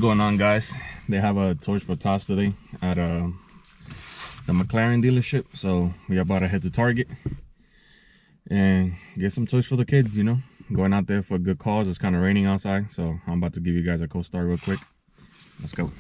Going on, guys? They have a Toys for Tots today at the McLaren dealership, so we're about to head to Target and get some toys for the kids, you know, going out there for a good cause. It's kind of raining outside, so I'm about to give you guys a cold start real quick. Let's go.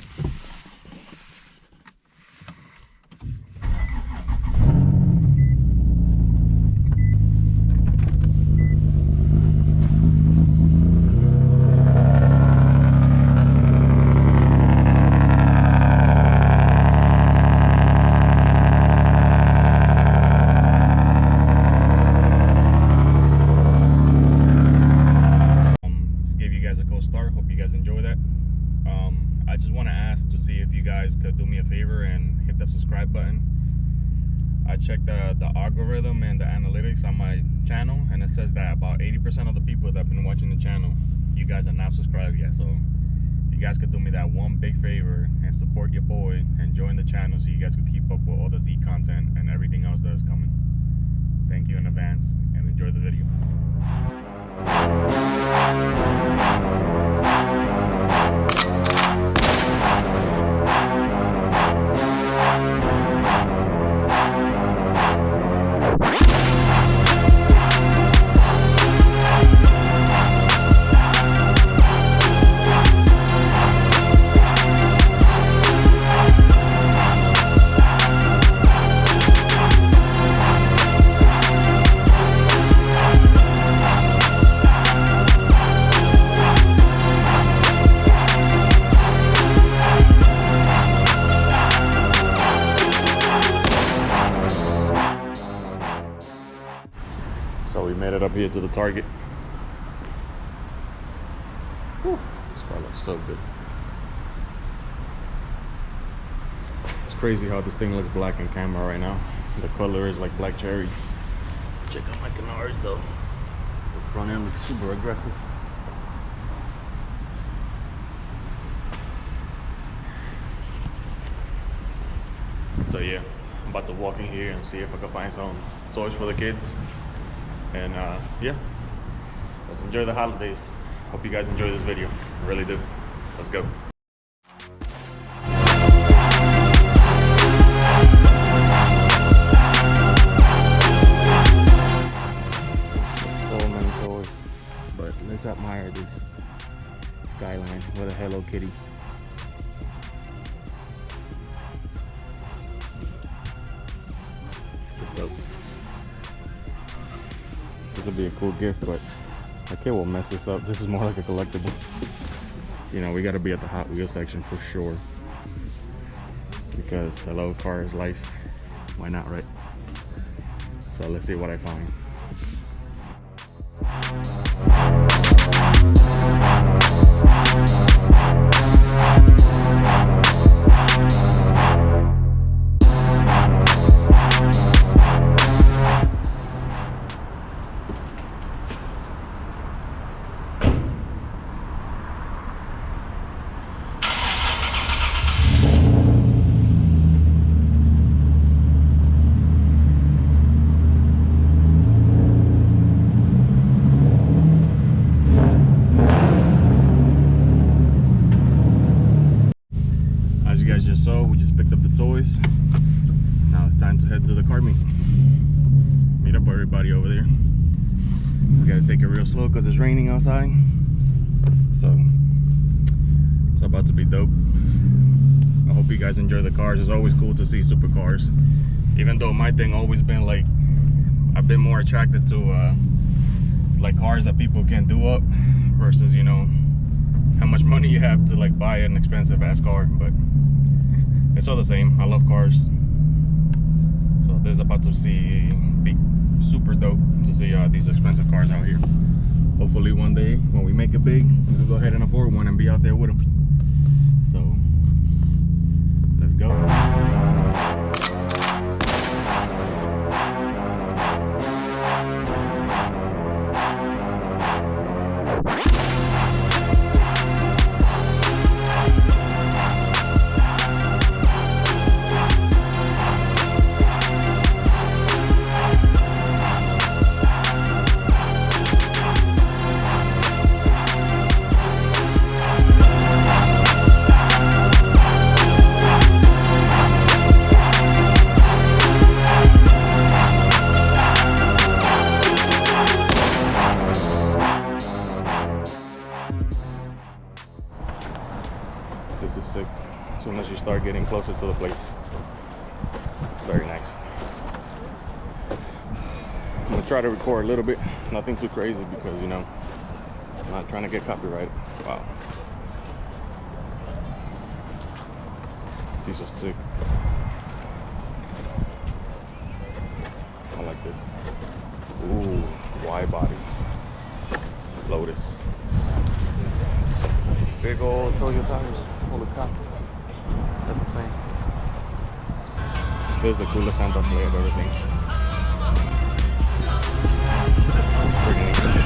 Hope you guys enjoy that. I just want to ask to see if you guys could do me a favor and hit that subscribe button. I checked the algorithm and the analytics on my channel, and it says that about 80% of the people that have been watching the channel, you guys are not subscribed yet. So if you guys could do me that one big favor and support your boy and join the channel so you guys could keep up with all the Z content and everything else that is coming. Thank you in advance and enjoy the video. So we made it up here to the Target. Whew, this car looks so good. It's crazy how this thing looks black in camera right now. The color is like black cherry. Check out my canards though. The front end looks super aggressive. So yeah, I'm about to walk in here and see if I can find some toys for the kids. And yeah, let's enjoy the holidays. Hope you guys enjoy this video. I really do. Let's go. So many toys, but let's admire this skyline with a Hello Kitty. Dope. This would be a cool gift, but my kid will mess this up. This is more like a collectible. You know, we got to be at the Hot Wheels section for sure, because hello, car is life. Why not, right? So let's see what I find. So we just picked up the toys. Now it's time to head to the car meet up with everybody over there. Just gotta take it real slow because it's raining outside, so it's about to be dope. I hope you guys enjoy the cars. It's always cool to see supercars, even though my thing always been like, I've been more attracted to like cars that people can do up versus, you know, how much money you have to like buy an expensive ass car. But it's all the same. I love cars. So this is about to be super dope to see these expensive cars out here. Hopefully one day when we make it big, we'll go ahead and afford one and be out there with them. So let's go. This is sick. As soon as you start getting closer to the place. Very nice. I'm gonna try to record a little bit, nothing too crazy because, you know, I'm not trying to get copyrighted. Wow. These are sick. I like this. Ooh, wide body. Lotus. Big old Toyota tires. Holy cow. That's insane. This is the coolest Santa sleigh I've ever seen. Freaking neat.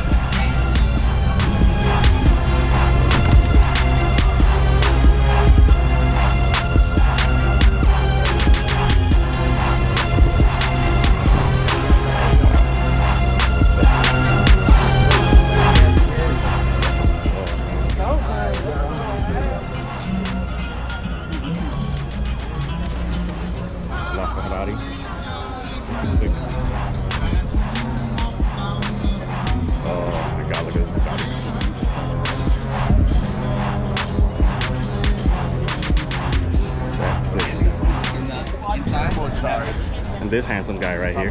And this handsome guy right here.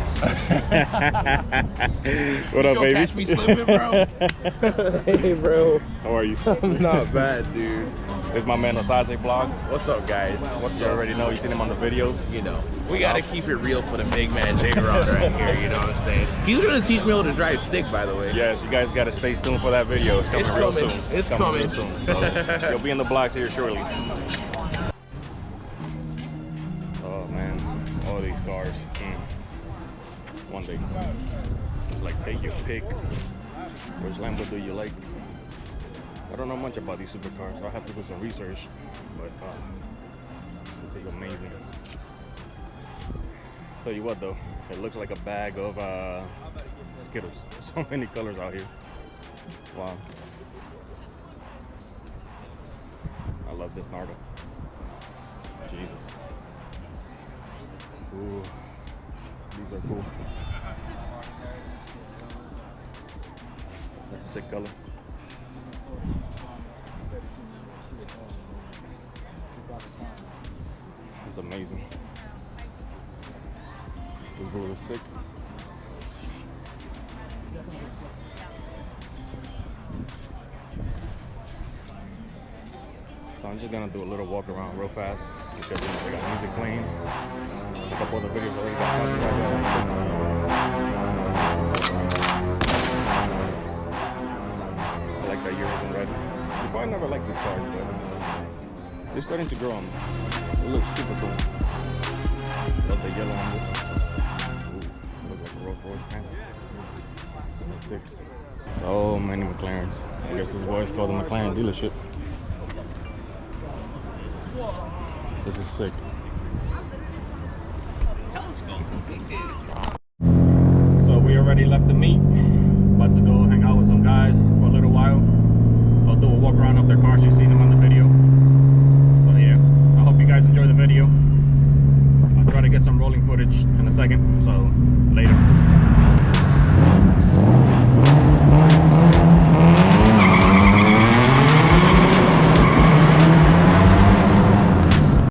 What up, baby? Catch me slipping, bro. Hey, bro. How are you? I'm not bad, dude. It's my man Osage Vlogs. What's up, guys? What's You up? already know, you seen him on the videos. You know, we gotta keep it real for the big man J-Rod right here. You know what I'm saying? He's gonna teach me how to drive stick, by the way. Yes, you guys gotta stay tuned for that video. It's coming real soon. It's coming real coming. soon. So you'll be in the blogs here shortly. Oh man, all these cars. One day, it's like take your pick. Which Lambo do you like? I don't know much about these supercars, so I have to do some research. But this is amazing. Tell you what though, it looks like a bag of Skittles. So many colors out here. Wow. I love this Nardo. Jesus. Ooh, these are cool. That's a sick color. It's amazing. This boat is sick. So I'm just gonna do a little walk around real fast because you know, they got music playing. A couple other videos already got copyright. I like that Euros in red. Before I never liked these cars, but they're starting to grow on me. It looks super cool. Love the yellow on this. Ooh, looks like a Rolls Royce tank. That's sick. So many McLarens. I guess this is why it's called the McLaren dealership. This is sick. So we already left the meet. About to go hang out with some guys for a little while. I'll do a walk around up their cars. You've seen them on the video.